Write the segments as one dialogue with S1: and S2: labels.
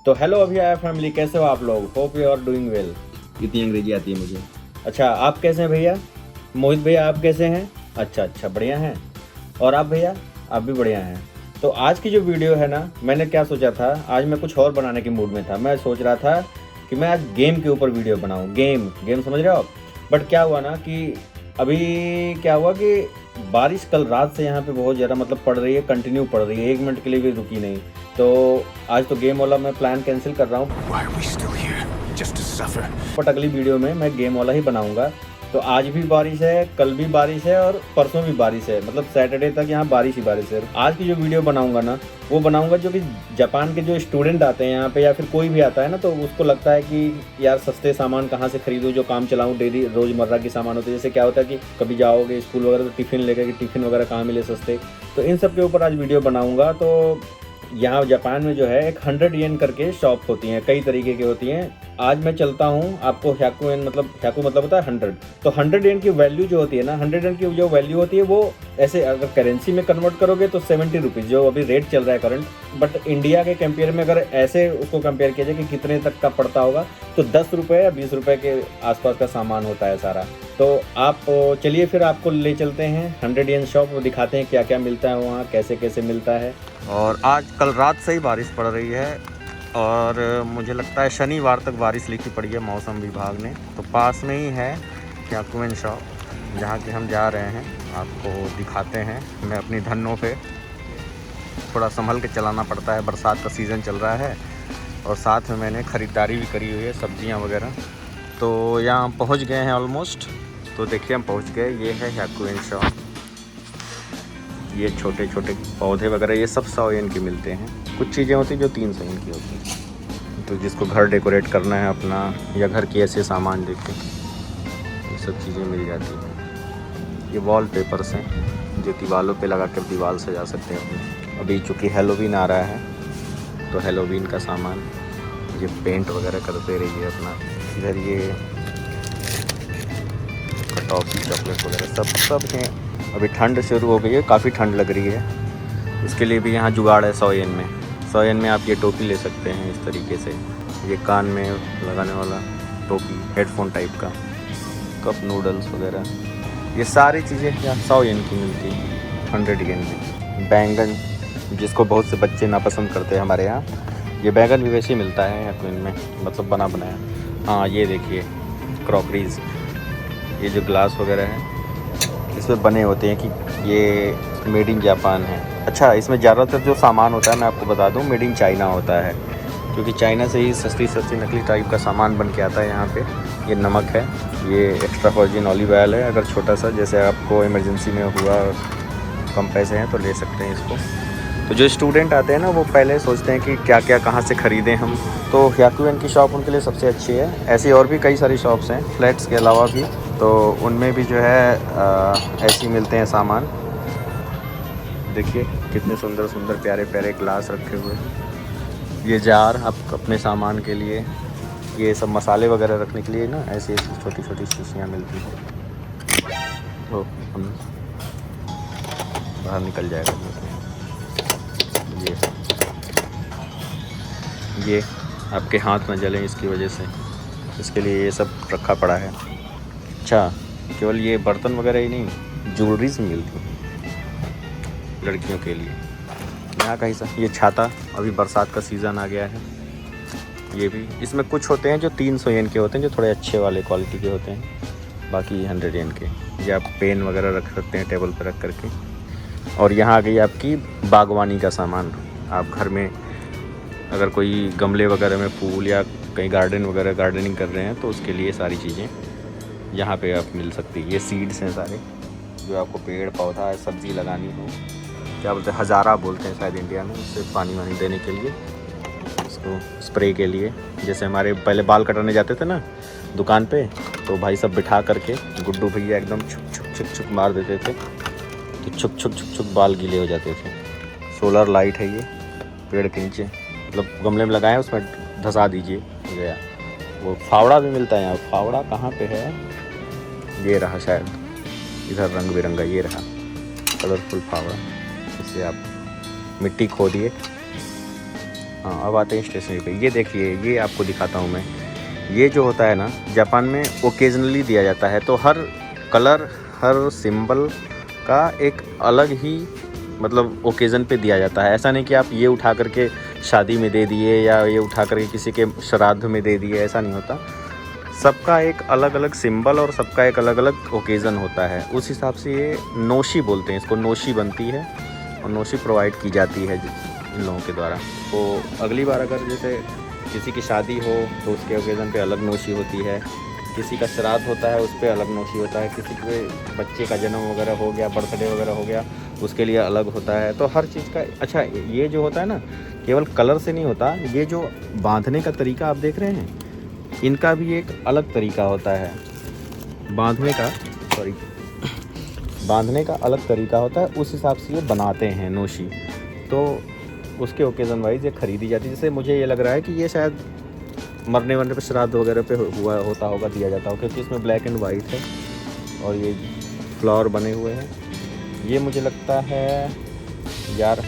S1: तो hello अभिया family, कैसे हो आप लोग? Hope you are doing well.
S2: इतनी अंग्रेजी आती है मुझे।
S1: अच्छा, आप कैसे हैं भैया? मोहित भैया आप कैसे हैं? अच्छा बढ़िया हैं। और आप भैया? आप भी बढ़िया हैं। तो आज की जो वीडियो है ना, मैंने क्या सोचा था, आज मैं कुछ और बनाने के मूड में था। मैं सोच रहा था कि मैं आज गेम के ऊपर वीडियो बनाऊं। गेम समझ रहे हो आप? बट क्या हुआ ना कि अभी क्या हुआ कि बारिश कल रात से यहाँ पे बहुत ज़्यादा मतलब पड़ रही है, कंटिन्यू पड़ रही है, 1 मिनट के लिए भी रुकी नहीं। तो आज तो गेम वाला मैं प्लान कैंसिल कर रहा हूँ, बट अगली वीडियो में मैं गेम वाला ही बनाऊंगा। तो आज भी बारिश है, कल भी बारिश है और परसों भी बारिश है, मतलब सैटरडे तक यहाँ बारिश ही बारिश है। आज की जो वीडियो बनाऊंगा ना, वो बनाऊंगा जो कि जापान के जो स्टूडेंट आते हैं यहाँ पे या फिर कोई भी आता है ना, तो उसको लगता है कि यार सस्ते सामान कहाँ से खरीदूँ जो काम चलाऊँ, डेली रोज़मर्रा के सामान होते हैं। जैसे क्या होता है कि कभी जाओगे स्कूल वगैरह तो टिफ़िन लेकर, कि टिफ़िन वगैरह कहाँ मिले सस्ते, तो इन सब के ऊपर आज वीडियो बनाऊँगा। तो यहाँ जापान में जो है एक 100 येन करके शॉप होती हैं, कई तरीके की होती हैं। आज मैं चलता हूँ, आपको ह्याकू येन मतलब ह्याकू मतलब होता है 100। तो 100 येन की वैल्यू जो होती है ना, 100 येन की जो वैल्यू होती है वो ऐसे अगर करेंसी में कन्वर्ट करोगे तो 70 रुपीज़ जो अभी रेट चल रहा है करंट। बट इंडिया के कंपेयर में अगर ऐसे उसको कंपेयर किया जाए कि कितने तक का पड़ता होगा, तो 10 रुपये या 20 रुपये के आसपास का सामान होता है सारा। तो आप चलिए फिर आपको ले चलते हैं 100 येन शॉप, वो दिखाते हैं क्या क्या मिलता है वहाँ, कैसे कैसे मिलता है। और आज कल रात से ही बारिश पड़ रही है और मुझे लगता है शनिवार तक बारिश लिखी पड़ी है मौसम विभाग ने। तो पास में ही है ह्याकू येन शॉप जहाँ के हम जा रहे हैं, आपको दिखाते हैं। मैं अपनी धन्नों पे थोड़ा संभल के चलाना पड़ता है, बरसात का सीज़न चल रहा है और साथ में मैंने ख़रीदारी भी करी हुई है, सब्जियां वगैरह। तो यहाँ पहुँच गए हैं ऑलमोस्ट। तो देखिए हम पहुँच गए, ये है ह्याकू येन शॉप। ये छोटे छोटे पौधे वगैरह ये सब 100 येन के मिलते हैं। कुछ चीज़ें होती हैं जो 300 येन की होती हैं। तो जिसको घर डेकोरेट करना है अपना, या घर के ऐसे सामान देखें, ये सब चीज़ें मिल जाती हैं। ये वॉल पेपर्स हैं जो दीवारों पे लगा कर दीवार सजा सकते हैं अपने। अभी चूँकि हेलोवीन आ रहा है तो हेलोवीन का सामान, ये पेंट वगैरह करते रहिए अपना। इधर ये टॉफ़ी चॉकलेट वगैरह सब हैं। अभी ठंड शुरू हो गई है, काफ़ी ठंड लग रही है, इसके लिए भी यहाँ जुगाड़ है 100 येन में। 100 येन में आप ये टोपी ले सकते हैं इस तरीके से, ये कान में लगाने वाला टोपी, हेडफोन टाइप का, कप नूडल्स वगैरह, ये सारी चीज़ें यहाँ 100 येन की मिलती हैं 100 येन में। बैंगन, जिसको बहुत से बच्चे नापसंद करते हैं हमारे यहाँ, ये बैंगन भी वैसे ही मिलता है ह्याकू येन में, मतलब बना बनाया। हाँ ये देखिए क्रॉकरीज, ये जो ग्लास वगैरह है इसमें बने होते हैं कि ये मेड इन जापान है। अच्छा, इसमें ज़्यादातर जो सामान होता है मैं आपको बता दूं, मेड इन चाइना होता है, क्योंकि चाइना से ही सस्ती नकली टाइप का सामान बन के आता है यहाँ पे। ये नमक है, ये एक्स्ट्रा वर्जिन ऑलिव ऑयल है, अगर छोटा सा जैसे आपको इमरजेंसी में हुआ, कम पैसे हैं तो ले सकते हैं इसको। तो जो स्टूडेंट आते हैं ना, वो पहले सोचते हैं कि क्या क्या कहाँ से ख़रीदें हम, तो ह्याकू येन की शॉप उनके लिए सबसे अच्छी है। ऐसी और भी कई सारी शॉप्स हैं फ्लैट्स के अलावा भी, तो उनमें भी जो है ऐसे मिलते हैं सामान। देखिए कितने सुंदर सुंदर प्यारे प्यारे ग्लास रखे हुए, ये जार आप अपने सामान के लिए, ये सब मसाले वगैरह रखने के लिए ना, ऐसी ऐसी छोटी छोटी शीशियाँ मिलती हैं। तो हम बाहर निकल जाएगा ये आपके हाथ न जलें इसकी वजह से, इसके लिए ये सब रखा पड़ा है। अच्छा, केवल ये बर्तन वगैरह ही नहीं, ज्वेलरीज मिलती हैं लड़कियों के लिए। यहाँ कहीं सा ये छाता, अभी बरसात का सीज़न आ गया है, ये भी। इसमें कुछ होते हैं जो 300 येन के होते हैं, जो थोड़े अच्छे वाले क्वालिटी के होते हैं, बाकी 100 येन के। ये आप पेन वगैरह रख सकते हैं टेबल पर रख करके। और यहाँ आ गई आपकी बागवानी का सामान। आप घर में अगर कोई गमले वगैरह में फूल या कहीं गार्डनिंग कर रहे हैं तो उसके लिए सारी चीज़ें यहाँ पे आप मिल सकती है। ये सीड्स हैं सारे, जो आपको पेड़ पौधा सब्ज़ी लगानी हो, क्या बोलते हैं, हज़ारा बोलते हैं शायद इंडिया में, उससे पानी वानी देने के लिए, इसको स्प्रे के लिए। जैसे हमारे पहले बाल कटाने जाते थे ना दुकान पे, तो भाई सब बिठा करके गुड्डू भैया एकदम छुक छुक मार देते थे, तो छुक बाल गीले हो जाते थे। सोलर लाइट है ये, पेड़ के नीचे मतलब गमले में लगाए, उसमें धंसा दीजिए, हो गया। वो फावड़ा भी मिलता है यहाँ। फावड़ा कहाँ पे है? ये रहा शायद, इधर रंग बिरंगा, ये रहा कलरफुल फावड़ा। इससे आप मिट्टी खोदिए हाँ, अब आते हैं स्टेशनरी पे। ये देखिए, ये आपको दिखाता हूँ मैं। ये जो होता है ना, जापान में ओकेजनली दिया जाता है, तो हर कलर, हर सिंबल का एक अलग ही मतलब ओकेज़न पे दिया जाता है। ऐसा नहीं कि आप ये उठा करके शादी में दे दिए या ये उठा करके किसी के श्राद्ध में दे दिए, ऐसा नहीं होता। सबका एक अलग अलग सिंबल और सबका एक अलग अलग ओकेज़न होता है। उस हिसाब से ये नोशी बोलते हैं इसको, नोशी बनती है और नोशी प्रोवाइड की जाती है इन लोगों के द्वारा। तो अगली बार अगर जैसे किसी की शादी हो तो उसके ओकेज़न पे अलग नोशी होती है, किसी का श्राद्ध होता है उस पर अलग नोशी होता है, किसी के बच्चे का जन्म वगैरह हो गया, बर्थडे वगैरह हो गया, उसके लिए अलग होता है। तो हर चीज़ का अच्छा, ये जो होता है ना, केवल कलर से नहीं होता। ये जो बांधने का तरीका आप देख रहे हैं, इनका भी एक अलग तरीका होता है बांधने का अलग तरीका होता है। उस हिसाब से ये बनाते हैं नोशी, तो उसके ओकेज़न वाइज ये ख़रीदी जाती है। जैसे मुझे ये लग रहा है कि ये शायद मरने वरने पे श्राद्ध वगैरह पे हुआ होता होगा, दिया जाता होगा, क्योंकि इसमें ब्लैक एंड वाइट है और ये फ्लावर बने हुए हैं। ये मुझे लगता है यार,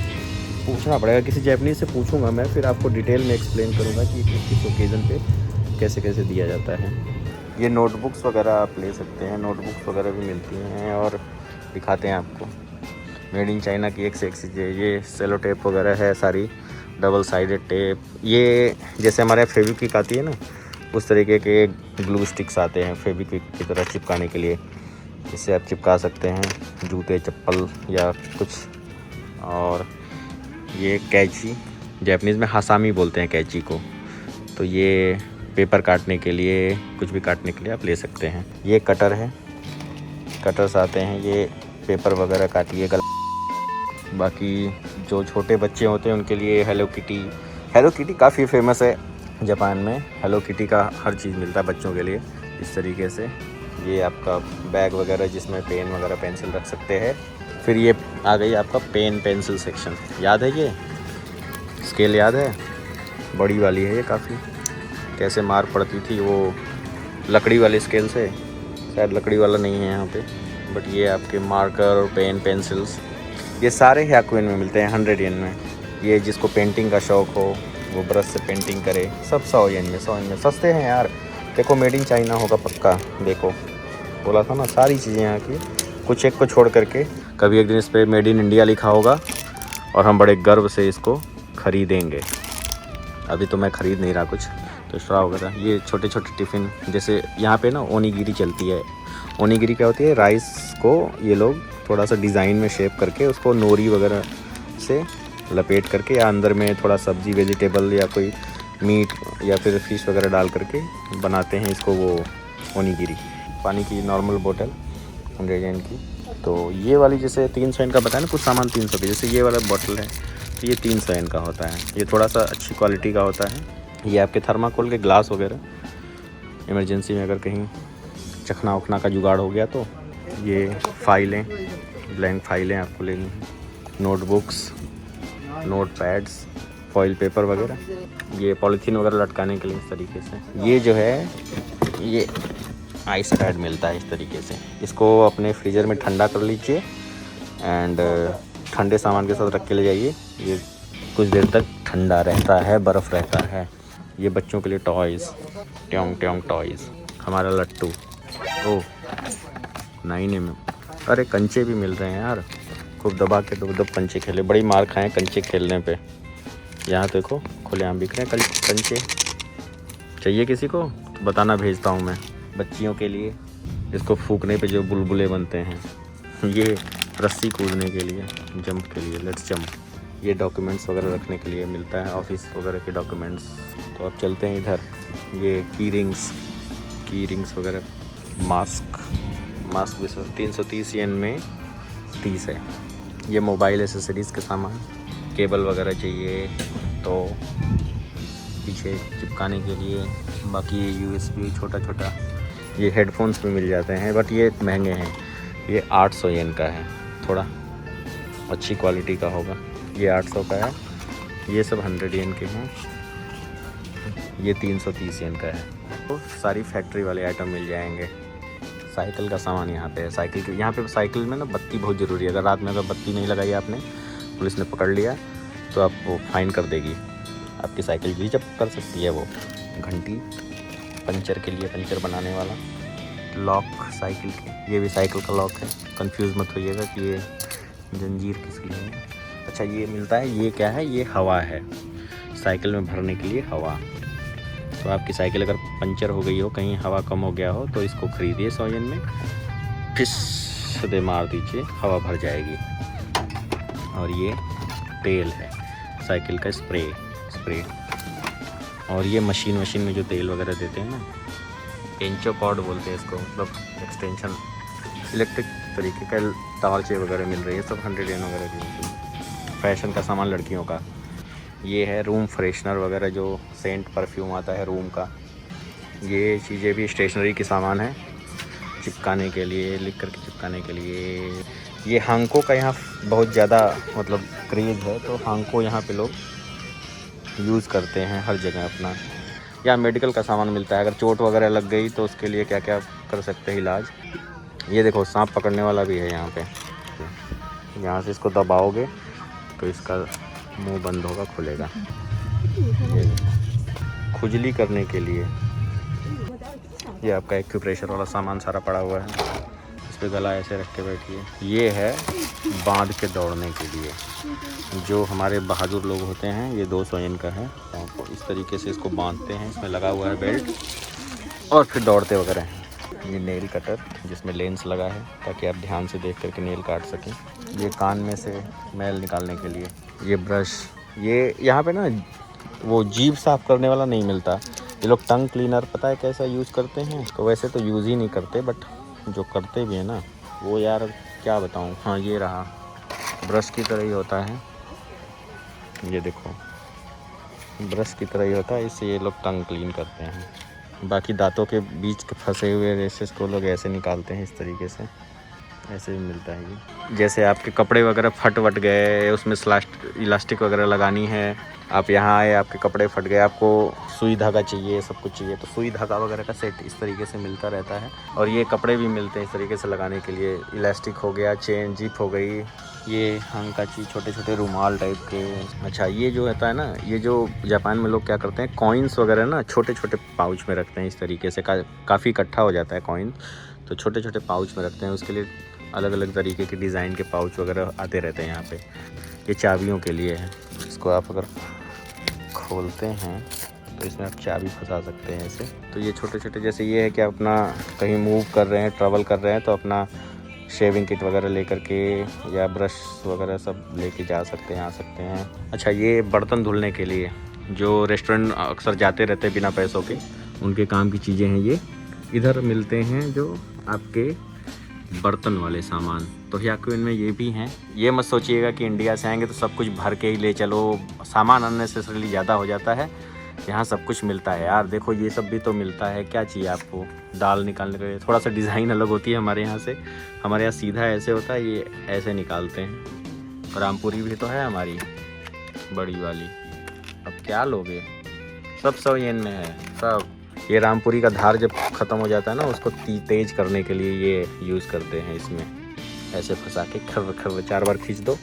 S1: पूछना पड़ेगा, किसी जैपनीज़ से पूछूंगा मैं, फिर आपको डिटेल में एक्सप्लेन करूंगा कि किस ओकेज़न पे कैसे कैसे दिया जाता है। ये नोटबुक्स वगैरह आप ले सकते हैं, नोटबुक्स वगैरह भी मिलती हैं और दिखाते हैं आपको। मेड इन चाइना की एक से एक चीज़ें, ये सेलो टेप वगैरह है सारी, डबल साइडेड टेप। ये जैसे हमारे यहाँ फेविक्विक आती है ना, उस तरीके के ग्लू स्टिक्स आते हैं फेविक्विक की तरह चिपकाने के लिए। इससे आप चिपका सकते हैं जूते, चप्पल या कुछ। और ये कैंची, जापानीज़ में हासामी बोलते हैं कैंची को। तो ये पेपर काटने के लिए, कुछ भी काटने के लिए आप ले सकते हैं। ये कटर है, कटर्स आते हैं, ये पेपर वगैरह काटिए। बाकी जो छोटे बच्चे होते हैं उनके लिए हेलो किटी काफ़ी फेमस है जापान में। हेलो किटी का हर चीज़ मिलता है बच्चों के लिए इस तरीके से। ये आपका बैग वगैरह जिसमें पेन वगैरह, पेंसिल रख सकते हैं। फिर ये आ गई आपका पेन पेंसिल सेक्शन। याद है ये स्केल, याद है, बड़ी वाली है ये काफ़ी। कैसे मार पड़ती थी वो लकड़ी वाले स्केल से, शायद लकड़ी वाला नहीं है यहाँ पे, बट ये आपके मार्कर और पेन पेंसिल्स ये सारे हयाकुइन में मिलते हैं 100 येन में। ये जिसको पेंटिंग का शौक़ हो वो ब्रश से पेंटिंग करे, सब 100 येन में, 100 येन में। सस्ते हैं यार। देखो मेड इन चाइना होगा पक्का, देखो बोला था ना, सारी चीज़ें यहाँ की, कुछ एक को छोड़ करके। कभी एक दिन इस पर मेड इन इंडिया लिखा होगा और हम बड़े गर्व से इसको ख़रीदेंगे। अभी तो मैं ख़रीद नहीं रहा कुछ, तो स्ट्रॉ वगैरह। ये छोटे छोटे टिफ़िन, जैसे यहाँ पे ना ओनीगिरी चलती है। ओनीगिरी क्या होती है, राइस को ये लोग थोड़ा सा डिज़ाइन में शेप करके उसको नोरी वगैरह से लपेट करके, या अंदर में थोड़ा सब्ज़ी वेजिटेबल या कोई मीट या फिर फिश वगैरह डाल करके बनाते हैं इसको, वो ओनीगिरी। पानी की नॉर्मल बोतल 100 येन की। तो ये वाली जैसे 300 येन का बताया ना, कुछ सामान 300 के, जैसे ये वाला बोतल है तो ये 300 येन का होता है। ये थोड़ा सा अच्छी क्वालिटी का होता है। ये आपके थर्माकोल के ग्लास वगैरह, इमरजेंसी में अगर कहीं चखना उखना का जुगाड़ हो गया तो। ये फाइलें, ब्लैंक फाइलें आपको लेनी हैं, notebooks, note pads, foil paper वगैरह, ये पॉलीथीन वगैरह लटकाने के लिए इस तरीके से। ये जो है ये आइस पैड मिलता है इस तरीके से। इसको अपने फ्रीज़र में ठंडा कर लीजिए एंड ठंडे सामान के साथ रख के ले जाइए। ये कुछ देर तक ठंडा रहता है, बर्फ़ रहता है। ये बच्चों के लिए टॉयज़, ट्योंग ट्योंग टॉयज़, हमारा लट्टू। ओह 9 में, अरे कंचे भी मिल रहे हैं यार, खूब दबा के दब कंचे खेले, बड़ी मार खाएं कंचे खेलने पे। यहाँ देखो खुलेआम बिक रहे हैं कंचे। चाहिए किसी को तो बताना, भेजता हूँ मैं। बच्चियों के लिए इसको फूकने पे जो बुलबुले बनते हैं, ये रस्सी कूदने के लिए, जंप के लिए, लेट्स जंप। ये डॉक्यूमेंट्स वगैरह रखने के लिए मिलता है, ऑफिस वगैरह के डॉक्यूमेंट्स। तो अब चलते हैं इधर। ये की रिंग्स वगैरह, मास्क भी 330 येन में 30 है। ये मोबाइल एसेसरीज़ के सामान, केबल वगैरह चाहिए तो पीछे चिपकाने के लिए। बाकी USB छोटा छोटा, ये हेडफोन्स भी मिल जाते हैं, बट ये महंगे हैं। ये 800 येन का है, थोड़ा अच्छी क्वालिटी का होगा। ये 800 का है। ये सब 100 येन के हैं। ये 330 येन का है। तो सारी फैक्ट्री वाले आइटम मिल जाएंगे। साइकिल का सामान यहाँ पे है। यहाँ पे साइकिल में ना बत्ती बहुत ज़रूरी है। अगर रात में अगर बत्ती नहीं लगाई आपने, पुलिस ने पकड़ लिया तो आपको फाइन कर देगी। आपकी साइकिल भी जब कर सकती है। वो घंटी पंचर के लिए, पंचर बनाने वाला लॉक साइकिल के, ये भी साइकिल का लॉक है। कंफ्यूज मत होइएगा कि ये जंजीर किस लिए है। अच्छा ये मिलता है, ये क्या है, ये हवा है, साइकिल में भरने के लिए हवा। तो आपकी साइकिल अगर पंचर हो गई हो, कहीं हवा कम हो गया हो, तो इसको खरीदिए 100 येन में, फिस दे मार दीजिए, हवा भर जाएगी। और ये तेल है, साइकिल का स्प्रे। और ये मशीन में जो तेल वगैरह देते हैं ना, एंचो कॉर्ड बोलते हैं इसको, मतलब एक्सटेंशन, इलेक्ट्रिक तरीके का टार्चे वगैरह मिल रही है, सब 100 येन वगैरह की। फैशन का सामान लड़कियों का। ये है रूम फ्रेशनर वगैरह, जो सेंट परफ्यूम आता है रूम का। ये चीज़ें भी स्टेशनरी के सामान है, चिपकाने के लिए, लिख कर के चिपकाने के लिए। ये हांको का यहाँ बहुत ज़्यादा मतलब क्रेज़ है, तो हांको यहाँ पे लोग यूज़ करते हैं हर जगह अपना। या मेडिकल का सामान मिलता है, अगर चोट वगैरह लग गई तो उसके लिए क्या क्या कर सकते हैं इलाज। ये देखो सांप पकड़ने वाला भी है यहाँ पे, यहाँ से इसको दबाओगे तो इसका मुंह बंद होगा, खुलेगा। ये खुजली करने के लिए ये आपका एक्यूप्रेशर वाला सामान सारा पड़ा हुआ है। इस पे गला ऐसे रख के बैठिए। ये है बांध के दौड़ने के लिए, जो हमारे बहादुर लोग होते हैं, ये 200 येन का है। तो इस तरीके से इसको बांधते हैं, इसमें लगा हुआ है बेल्ट, और फिर दौड़ते वगैरह हैं। ये नेल कटर जिसमें लेंस लगा है, ताकि आप ध्यान से देख करके नेल काट सकें। ये कान में से मैल निकालने के लिए। ये ब्रश, ये यहाँ पे ना वो जीभ साफ़ करने वाला नहीं मिलता। ये लोग टंग क्लीनर पता है कैसा यूज़ करते हैं, तो वैसे तो यूज़ ही नहीं करते, बट जो करते भी हैं ना वो यार क्या बताऊँ। हाँ ये रहा, ब्रश की तरह ही होता है, ये देखो ब्रश की तरह ही होता है, इससे ये लोग टंग क्लीन करते हैं। बाकी दांतों के बीच के फंसे हुए रेशेस को लोग ऐसे निकालते हैं, इस तरीके से, ऐसे भी मिलता है ये। जैसे आपके कपड़े वगैरह फट गए, उसमें इलास्टिक वगैरह लगानी है, आप यहाँ आए, आपके कपड़े फट गए, आपको सुई धागा चाहिए, सब कुछ चाहिए, तो सुई धागा वगैरह का सेट इस तरीके से मिलता रहता है। और ये कपड़े भी मिलते हैं इस तरीके से लगाने के लिए, इलास्टिक हो गया, चेन जिप हो गई, ये हांकाची, छोटे छोटे रुमाल टाइप के। अच्छा ये जो होता है ना, ये जो जापान में लोग क्या करते हैं, कॉइन्स वगैरह ना छोटे छोटे पाउच में रखते हैं, इस तरीके से काफ़ी इकट्ठा हो जाता है कॉइन, तो छोटे छोटे पाउच में रखते हैं। उसके लिए अलग अलग तरीके के डिज़ाइन के पाउच वगैरह आते रहते हैं यहाँ पे। ये चाबियों के लिए है, इसको आप अगर खोलते हैं तो इसमें आप चाबी फंसा सकते हैं ऐसे। तो ये छोटे छोटे, जैसे ये है कि आप अपना कहीं मूव कर रहे हैं, ट्रैवल कर रहे हैं, तो अपना शेविंग किट वगैरह लेकर के या ब्रश वगैरह सब लेके जा सकते हैं, आ सकते हैं। अच्छा ये बर्तन धुलने के लिए, जो रेस्टोरेंट अक्सर जाते रहते हैं बिना पैसों के, उनके काम की चीज़ें हैं ये। इधर मिलते हैं जो आपके बर्तन वाले सामान, तो याकुइन में ये भी हैं। ये मत सोचिएगा कि इंडिया से आएंगे तो सब कुछ भर के ही ले चलो, सामान अननेसेसरीली ज़्यादा हो जाता है। यहाँ सब कुछ मिलता है यार, देखो ये सब भी तो मिलता है। क्या चाहिए आपको, दाल निकालने के लिए थोड़ा सा डिज़ाइन अलग होती है हमारे यहाँ से, हमारे यहाँ सीधा ऐसे होता है, ये ऐसे निकालते हैं। रामपुरी भी तो है हमारी बड़ी वाली, अब क्या लोगे, सब 100 येन में है सब। ये रामपुरी का धार जब ख़त्म हो जाता है ना, उसको तेज करने के लिए ये यूज़ करते हैं। इसमें ऐसे फंसा के खर 4 बार खींच दो,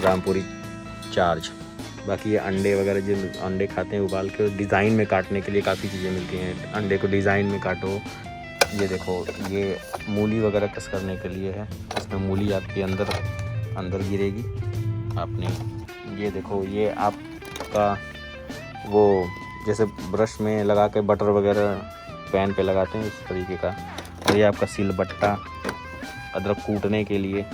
S1: रामपुरी चार्ज। बाकी ये अंडे वगैरह, जो अंडे खाते हैं उबाल के, डिज़ाइन में काटने के लिए काफ़ी चीज़ें मिलती हैं। अंडे को डिज़ाइन में काटो। ये देखो, ये मूली वगैरह कस करने के लिए है, इसमें मूली आपकी अंदर गिरेगी आपने। ये देखो, ये आपका वो जैसे ब्रश में लगा के बटर वगैरह पैन पे लगाते हैं, इस तरीके का। और ये आपका सिलबट्टा, अदरक कूटने के लिए।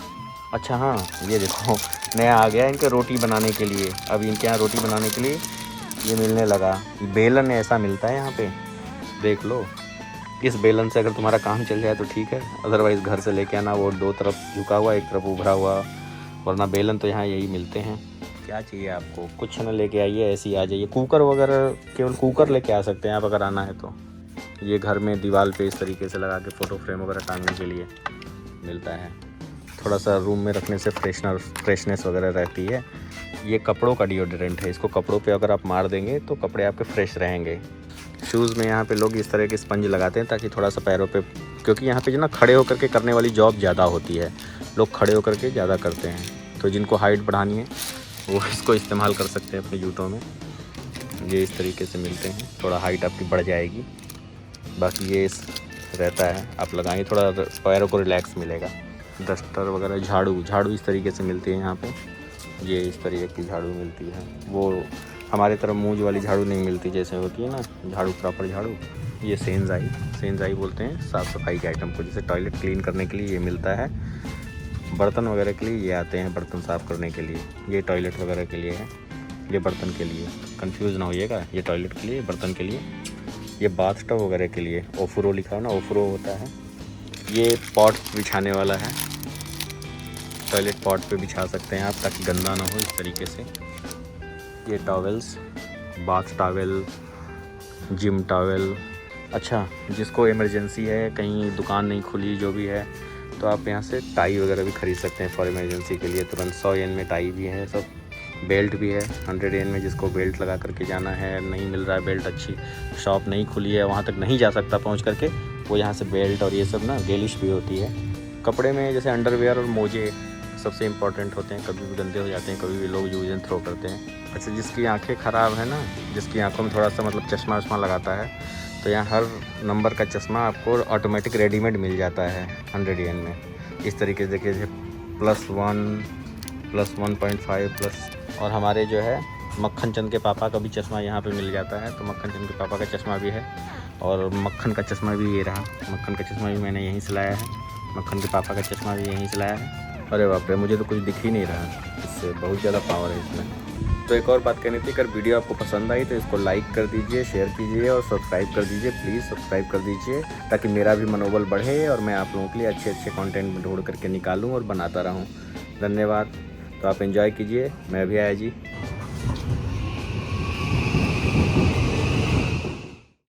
S1: अच्छा हाँ, ये देखो नया आ गया इनके रोटी बनाने के लिए। अब इनके यहाँ रोटी बनाने के लिए ये मिलने लगा, बेलन ऐसा मिलता है यहाँ पे, देख लो। इस बेलन से अगर तुम्हारा काम चल जाए तो ठीक है, अदरवाइज़ घर से लेके आना, वो 2 तरफ झुका हुआ, एक तरफ उभरा हुआ, वरना बेलन तो यहाँ यही मिलते हैं। क्या चाहिए आपको, कुछ न लेके आइए, ऐसे ही आ जाइए। कुकर वगैरह, केवल कुकर लेके आ सकते हैं आप अगर आना है तो। ये घर में दीवार पे इस तरीके से लगा के फ़ोटो फ्रेम वगैरह टांगने के लिए मिलता है। थोड़ा सा रूम में रखने से फ्रेशनेस वगैरह रहती है। ये कपड़ों का डिओड्रेंट है, इसको कपड़ों पे अगर आप मार देंगे तो कपड़े आपके फ्रेश रहेंगे। शूज़ में यहाँ पे लोग इस तरह के स्पंज लगाते हैं ताकि थोड़ा सा पैरों पे, क्योंकि यहाँ पे जो ना खड़े होकर के करने वाली जॉब ज़्यादा होती है, लोग खड़े होकर के ज़्यादा करते हैं, तो जिनको हाइट बढ़ानी है वो इसको इस्तेमाल कर सकते हैं अपने जूतों में। ये इस तरीके से मिलते हैं, थोड़ा हाइट आपकी बढ़ जाएगी। बाकी ये रहता है, आप लगाएंगे थोड़ा पैरों को रिलैक्स मिलेगा। डस्टर वगैरह, झाड़ू इस तरीके से मिलती है यहाँ पे। ये इस तरीके की झाड़ू मिलती है, वो हमारे तरफ मूंज वाली झाड़ू नहीं मिलती जैसे होती है ना झाड़ू, प्रॉपर झाड़ू। ये सेंजाई बोलते हैं साफ़ सफाई के आइटम को, जैसे टॉयलेट क्लीन करने के लिए ये मिलता है। बर्तन वगैरह के लिए ये आते हैं, बर्तन साफ़ करने के लिए। ये टॉयलेट वगैरह के लिए है, ये बर्तन के लिए, कंफ्यूज ना होइएगा, ये टॉयलेट के लिए, बर्तन के लिए। ये बाथ टब वगैरह के लिए, ओफुरो लिखा है ना, ओफुरो होता है। ये पॉट बिछाने वाला है, टॉयलेट पॉट पे बिछा सकते हैं आप ताकि गंदा ना हो इस तरीके से। ये towels, bath towel, gym towel. अच्छा, जिसको इमरजेंसी है, कहीं दुकान नहीं खुली, जो भी है, तो आप यहाँ से टाई वगैरह भी ख़रीद सकते हैं फॉर इमरजेंसी के लिए तुरंत। 100 येन में टाई भी है, सब बेल्ट भी है 100 येन में। जिसको बेल्ट लगा करके जाना है, नहीं मिल रहा है बेल्ट, अच्छी शॉप नहीं खुली है, वहाँ तक नहीं जा सकता पहुँच करके, वो यहाँ से बेल्ट और ये सब ना गेलिश भी होती है। कपड़े में जैसे अंडरवेयर और मोजे सबसे इम्पॉर्टेंट होते हैं, कभी भी गंदे हो जाते हैं, कभी भी लोग यूज एंड थ्रो करते हैं। अच्छा, जिसकी आंखें ख़राब है ना, जिसकी आंखों में थोड़ा सा मतलब चश्मा वश्मा लगाता है, तो यहाँ हर नंबर का चश्मा आपको ऑटोमेटिक रेडीमेड मिल जाता है 100 येन में। इस तरीके से देखिए, +1, +1.5 प्लस। और हमारे जो है मक्खन चंद के पापा का भी चश्मा यहाँ पे मिल जाता है, तो मक्खन चंद के पापा का चश्मा भी है। और मक्खन का चश्मा भी ये रहा, मक्खन का चश्मा भी मैंने यहीं से लाया है, मक्खन के पापा का चश्मा भी यहीं से लाया है। अरे बाप रे, मुझे तो कुछ दिख ही नहीं रहा, इससे बहुत ज़्यादा पावर है इसमें। तो एक और बात कहनी थी, अगर वीडियो आपको पसंद आई तो इसको लाइक कर दीजिए, शेयर कीजिए और सब्सक्राइब कर दीजिए। प्लीज़ सब्सक्राइब कर दीजिए ताकि मेरा भी मनोबल बढ़े और मैं आप लोगों के लिए अच्छे अच्छे कंटेंट ढूंढ करके निकालूं और बनाता रहूं। धन्यवाद। तो आप एंजॉय कीजिए, मैं भी आया जी।